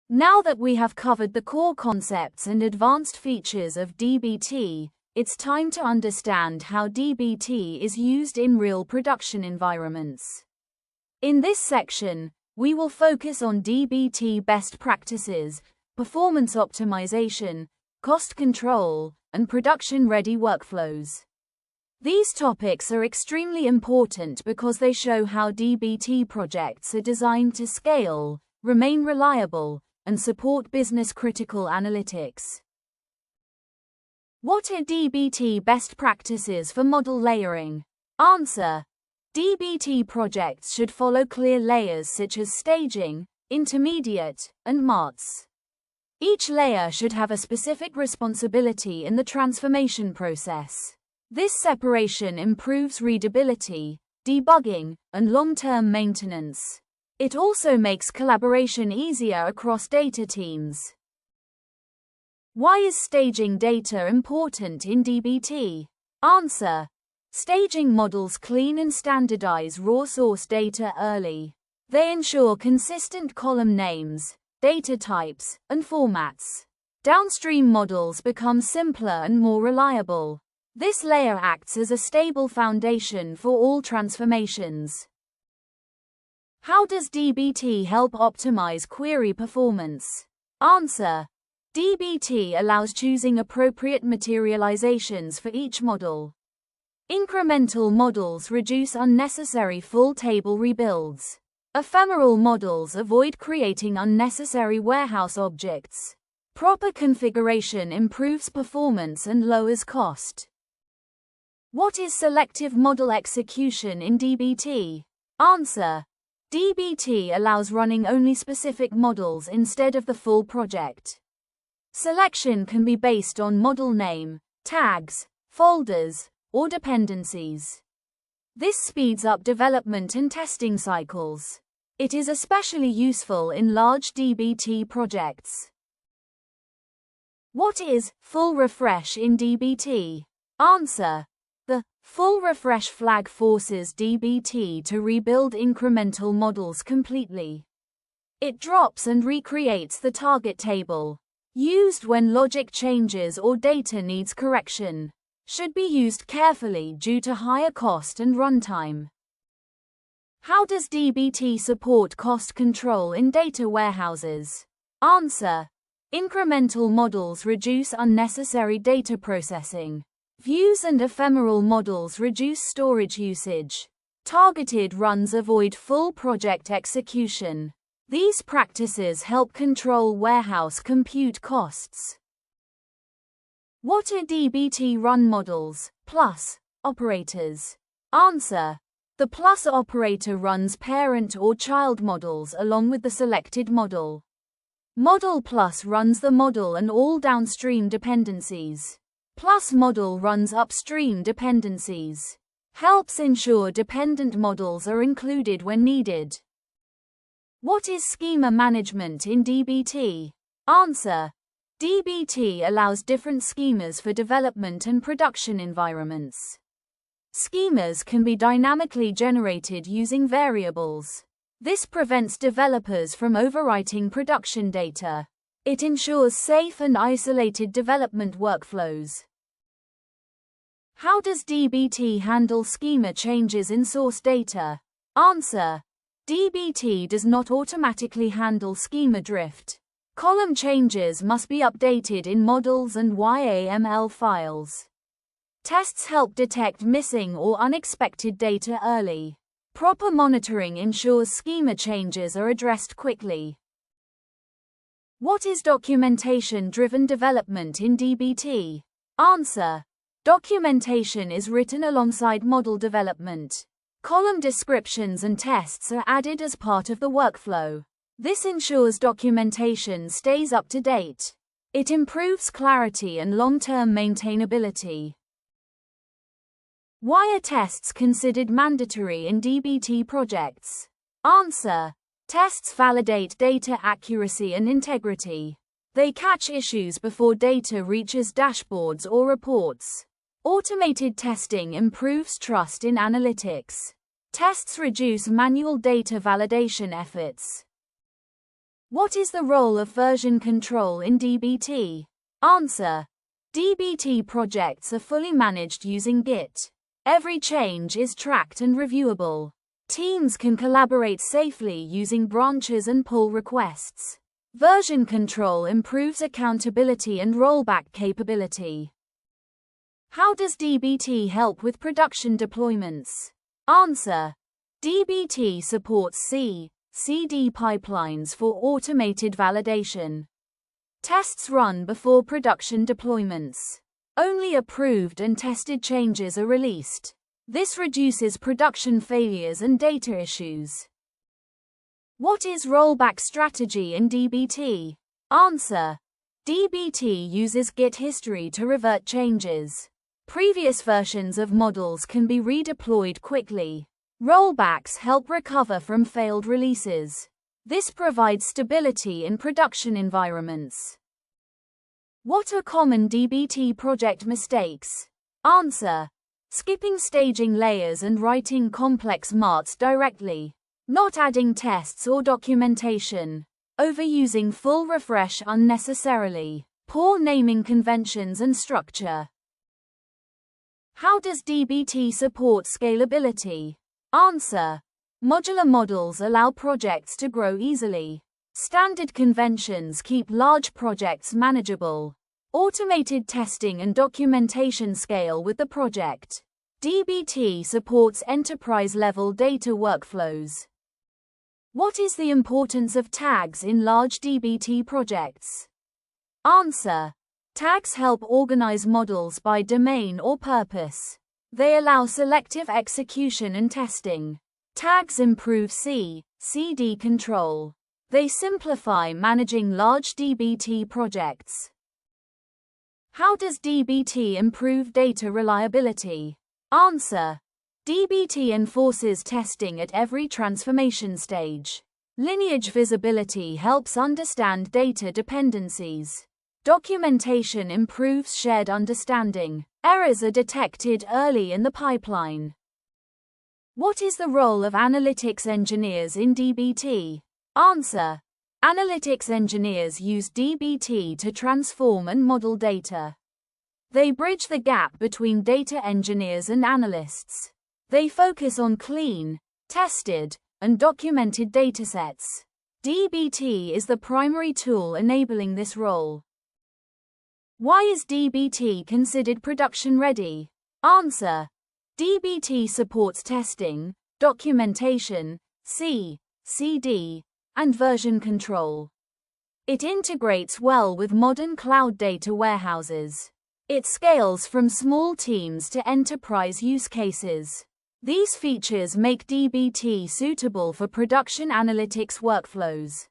Now that we have covered the core concepts and advanced features of DBT, it's time to understand how DBT is used in real production environments. In this section, we will focus on DBT best practices, performance optimization, cost control, and production-ready workflows. These topics are extremely important because they show how DBT projects are designed to scale, remain reliable, and support business-critical analytics. What are DBT best practices for model layering? Answer: DBT projects should follow clear layers such as staging, intermediate, and marts. Each layer should have a specific responsibility in the transformation process. This separation improves readability, debugging, and long-term maintenance. It also makes collaboration easier across data teams. Why is staging data important in DBT? Answer: staging models clean and standardize raw source data early. They ensure consistent column names, data types, and formats. Downstream models become simpler and more reliable. This layer acts as a stable foundation for all transformations. How does DBT help optimize query performance? Answer: DBT allows choosing appropriate materializations for each model. Incremental models reduce unnecessary full table rebuilds. Ephemeral models avoid creating unnecessary warehouse objects. Proper configuration improves performance and lowers cost. What is selective model execution in DBT? Answer: DBT allows running only specific models instead of the full project. Selection can be based on model name, tags, folders, or dependencies. This speeds up development and testing cycles. It is especially useful in large DBT projects. What is full refresh in DBT? Answer: the full refresh flag forces DBT to rebuild incremental models completely. It drops and recreates the target table. Used when logic changes or data needs correction. Should be used carefully due to higher cost and runtime. How does DBT support cost control in data warehouses? Answer: incremental models reduce unnecessary data processing. Views and ephemeral models reduce storage usage. Targeted runs avoid full project execution. These practices help control warehouse compute costs. What are DBT run models, plus, operators? Answer: the plus operator runs parent or child models along with the selected model. Model plus runs the model and all downstream dependencies. Plus model runs upstream dependencies. Helps ensure dependent models are included when needed. What is schema management in DBT? Answer: DBT allows different schemas for development and production environments. Schemas can be dynamically generated using variables. This prevents developers from overwriting production data. It ensures safe and isolated development workflows. How does DBT handle schema changes in source data? Answer: DBT does not automatically handle schema drift. Column changes must be updated in models and YAML files. Tests help detect missing or unexpected data early. Proper monitoring ensures schema changes are addressed quickly. What is documentation-driven development in DBT? Answer: documentation is written alongside model development. Column descriptions and tests are added as part of the workflow. This ensures documentation stays up to date. It improves clarity and long-term maintainability. Why are tests considered mandatory in DBT projects? Answer: tests validate data accuracy and integrity. They catch issues before data reaches dashboards or reports. Automated testing improves trust in analytics. Tests reduce manual data validation efforts. What is the role of version control in DBT? Answer. DBT projects are fully managed using Git. Every change is tracked and reviewable. Teams can collaborate safely using branches and pull requests. Version control improves accountability and rollback capability. How does DBT help with production deployments? Answer. DBT supports C/CD pipelines for automated validation. Tests run before production deployments. Only approved and tested changes are released. This reduces production failures and data issues. What is rollback strategy in DBT? Answer. DBT uses Git history to revert changes. Previous versions of models can be redeployed quickly. Rollbacks help recover from failed releases. This provides stability in production environments. What are common DBT project mistakes? Answer. Skipping staging layers and writing complex marts directly. Not adding tests or documentation. Overusing full refresh unnecessarily. Poor naming conventions and structure. How does DBT support scalability? Answer. Modular models allow projects to grow easily. Standard conventions keep large projects manageable. Automated testing and documentation scale with the project. DBT supports enterprise-level data workflows. What is the importance of tags in large DBT projects? Answer. Tags help organize models by domain or purpose. They allow selective execution and testing. Tags improve C/CD control. They simplify managing large DBT projects. How does DBT improve data reliability? Answer. DBT enforces testing at every transformation stage. Lineage visibility helps understand data dependencies. Documentation improves shared understanding. Errors are detected early in the pipeline. What is the role of analytics engineers in DBT? Answer. Analytics engineers use DBT to transform and model data. They bridge the gap between data engineers and analysts. They focus on clean, tested, and documented datasets. DBT is the primary tool enabling this role. Why is DBT considered production ready? Answer. DBT supports testing, documentation, C/CD, and version control. It integrates well with modern cloud data warehouses. It scales from small teams to enterprise use cases. These features make DBT suitable for production analytics workflows.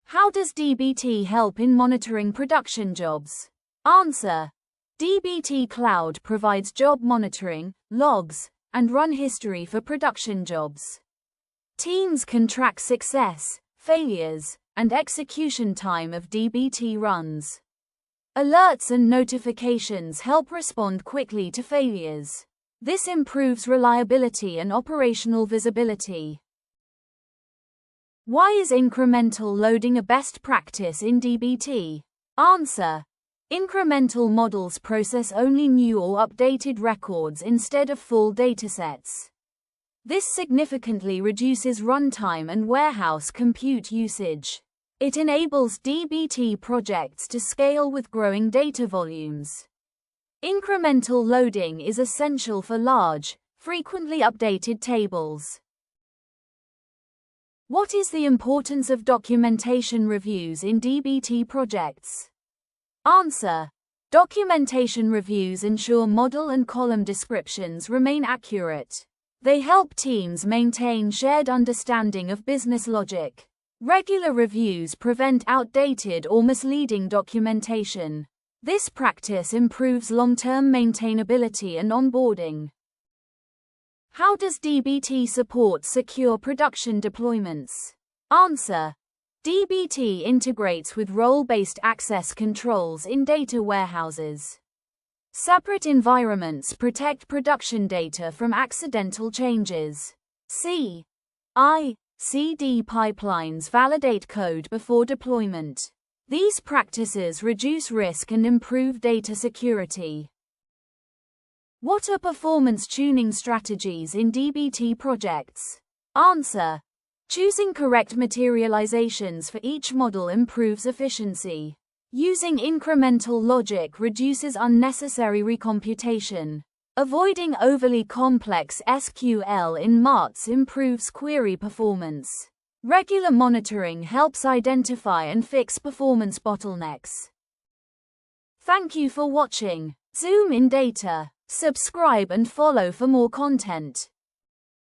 How does DBT help in monitoring production jobs? Answer. DBT Cloud provides job monitoring, logs, and run history for production jobs. Teams can track success, failures, and execution time of DBT runs. Alerts and notifications help respond quickly to failures. This improves reliability and operational visibility. Why is incremental loading a best practice in DBT? Answer. Incremental models process only new or updated records instead of full datasets. This significantly reduces runtime and warehouse compute usage. It enables DBT projects to scale with growing data volumes. Incremental loading is essential for large, frequently updated tables. What is the importance of documentation reviews in DBT projects? Answer. Documentation reviews ensure model and column descriptions remain accurate. They help teams maintain shared understanding of business logic. Regular reviews prevent outdated or misleading documentation. This practice improves long-term maintainability and onboarding. How does DBT support secure production deployments? Answer. DBT integrates with role-based access controls in data warehouses. Separate environments protect production data from accidental changes. C/I/CD CD pipelines validate code before deployment. These practices reduce risk and improve data security. What are performance tuning strategies in DBT projects? Answer: choosing correct materializations for each model improves efficiency. Using incremental logic reduces unnecessary recomputation. Avoiding overly complex SQL in MATs improves query performance. Regular monitoring helps identify and fix performance bottlenecks. Thank you for watching ZoomInData. Subscribe and follow for more content.